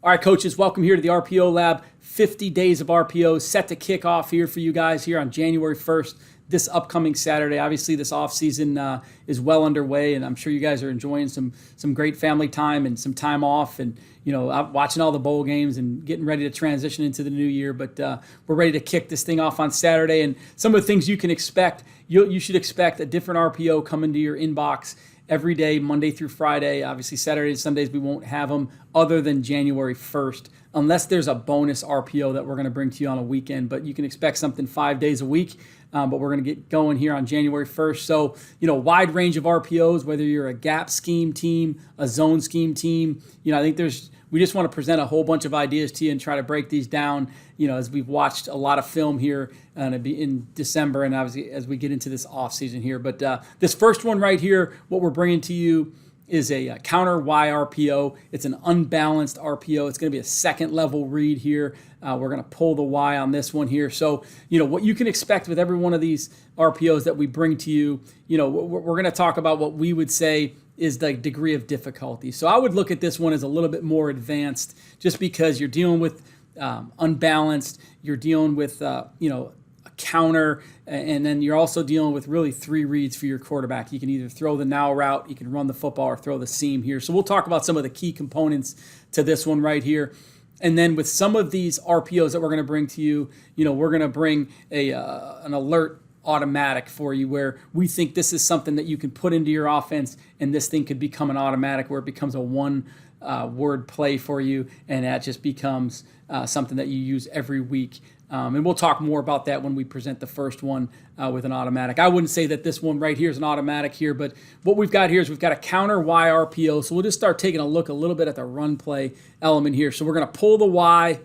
All right, coaches, welcome here to the RPO Lab. 50 days of RPO set to kick off here for you guys here on January 1st, this upcoming Saturday. Obviously, this offseason is well underway, and I'm sure you guys are enjoying some great family time and some time off and, watching all the bowl games and getting ready to transition into the new year. But we're ready to kick this thing off on Saturday. And some of the things you can expect, you should expect a different RPO coming to your inbox every day, Monday through Friday. Obviously, Saturdays and Sundays, we won't have them other than January 1st, unless there's a bonus RPO that we're going to bring to you on a weekend. But you can expect something 5 days a week. But we're going to get going here on January 1st. So, wide range of RPOs, whether you're a gap scheme team, a zone scheme team. I think we just want to present a whole bunch of ideas to you and try to break these down, as we've watched a lot of film here in December and obviously as we get into this off season here. But this first one right here, what we're bringing to you is a counter Y RPO. It's an unbalanced RPO. It's going to be a second level read here. We're going to pull the Y on this one here. So, what you can expect with every one of these RPOs that we bring to you, we're going to talk about what we would say is the degree of difficulty. So I would look at this one as a little bit more advanced just because you're dealing with unbalanced, you're dealing with, a counter, and then you're also dealing with really three reads for your quarterback. You can either throw the now route, you can run the football, or throw the seam here. So we'll talk about some of the key components to this one right here. And then with some of these RPOs that we're going to bring to you, we're going to bring an alert automatic for you where we think this is something that you can put into your offense and this thing could become an automatic where it becomes a one word play for you, and that just becomes something that you use every week. And we'll talk more about that when we present the first one with an automatic. I wouldn't say that this one right here is an automatic here, but what we've got here is we've got a counter Y RPO. So we'll just start taking a look a little bit at the run play element here. So we're going to pull the Y.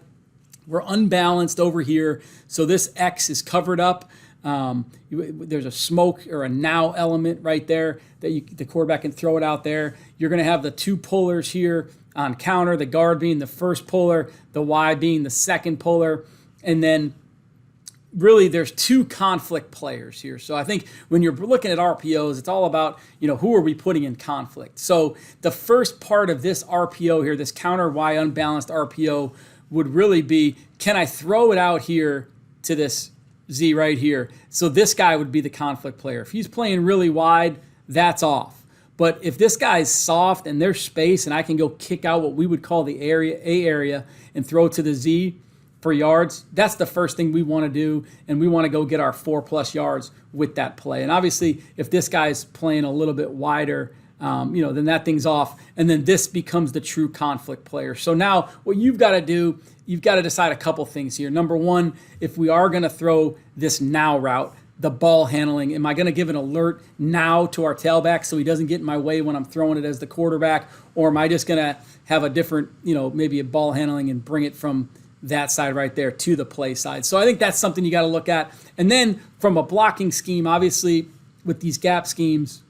We're unbalanced over here. So this X is covered up. There's a smoke or a now element right there that the quarterback can throw it out there. You're going to have the two pullers here on counter, the guard being the first puller, the Y being the second puller. And then really there's two conflict players here. So I think when you're looking at RPOs, it's all about, who are we putting in conflict? So the first part of this RPO here, this counter Y unbalanced RPO would really be, can I throw it out here to this Z right here? So this guy would be the conflict player. If he's playing really wide, that's off. But if this guy's soft and there's space and I can go kick out what we would call the A area and throw it to the Z for yards, that's the first thing we want to do, and we want to go get our 4+ yards with that play. And obviously, if this guy's playing a little bit wider, then that thing's off, and then this becomes the true conflict player. So now what you've got to do, you've got to decide a couple things here. Number one, if we are going to throw this now route, the ball handling, am I going to give an alert now to our tailback so he doesn't get in my way when I'm throwing it as the quarterback, or am I just going to have a different, maybe a ball handling and bring it from that side right there to the play side? So I think that's something you got to look at. And then from a blocking scheme, obviously with these gap schemes,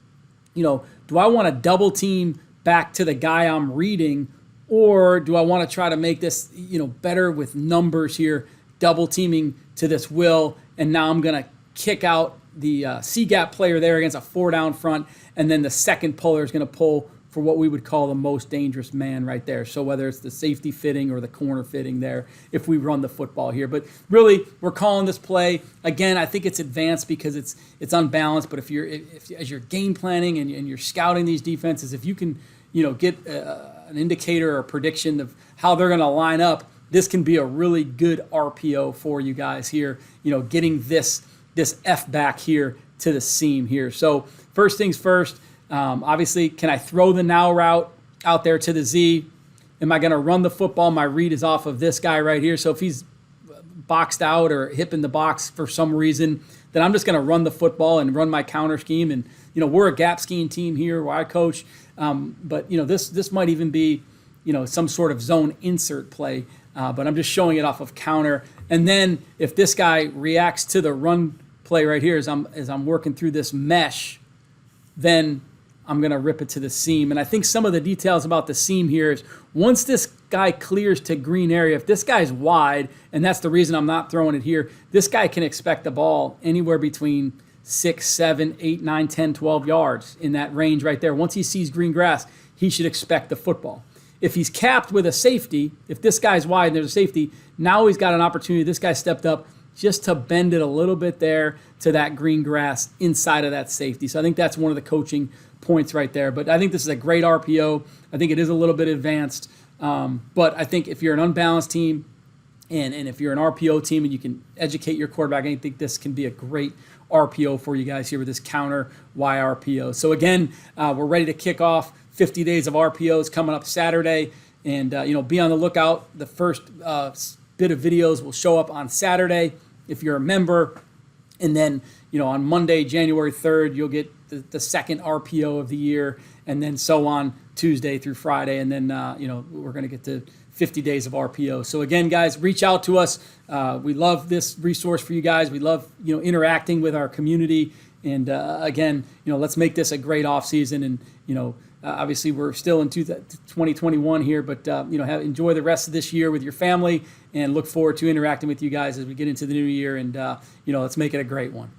do I want to double team back to the guy I'm reading, or do I want to try to make this, better with numbers here, double teaming to this Will, and now I'm going to kick out the C gap player there against a 4-down front, and then the second puller is going to pull for what we would call the most dangerous man right there. So whether it's the safety fitting or the corner fitting there, if we run the football here. But really, we're calling this play. Again, I think it's advanced because it's unbalanced, but if as you're game planning and you're scouting these defenses, if you can, get an indicator or a prediction of how they're going to line up, this can be a really good RPO for you guys here, getting this F back here to the seam here. So first things first, obviously, can I throw the now route out there to the Z? Am I going to run the football? My read is off of this guy right here. So if he's boxed out or hip in the box for some reason, then I'm just going to run the football and run my counter scheme. And, we're a gap scheme team here where I coach. But, this might even be, some sort of zone insert play. But I'm just showing it off of counter. And then if this guy reacts to the run play right here as I'm working through this mesh, then I'm going to rip it to the seam. And I think some of the details about the seam here is once this guy clears to green area, if this guy's wide, and that's the reason I'm not throwing it here, this guy can expect the ball anywhere between 6, 7, 8, 9, 10, 12 yards in that range right there. Once he sees green grass, he should expect the football. if he's capped with a safety, if this guy's wide and there's a safety, now he's got an opportunity. This guy stepped up just to bend it a little bit there to that green grass inside of that safety. So I think that's one of the coaching points right there. But I think this is a great RPO. I think it is a little bit advanced. But I think if you're an unbalanced team and if you're an RPO team and you can educate your quarterback, I think this can be a great RPO for you guys here with this counter YRPO. So again, we're ready to kick off 50 days of RPOs coming up Saturday. And, be on the lookout. The first bit of videos will show up on Saturday if you're a member. And then, on Monday, January 3rd, you'll get the second RPO of the year, and then so on Tuesday through Friday. And then, we're going to get to 50 days of RPO. So again, guys, reach out to us. We love this resource for you guys. We love, interacting with our community. And again, let's make this a great off season. And, obviously we're still in 2021 here, but, enjoy the rest of this year with your family and look forward to interacting with you guys as we get into the new year. And, let's make it a great one.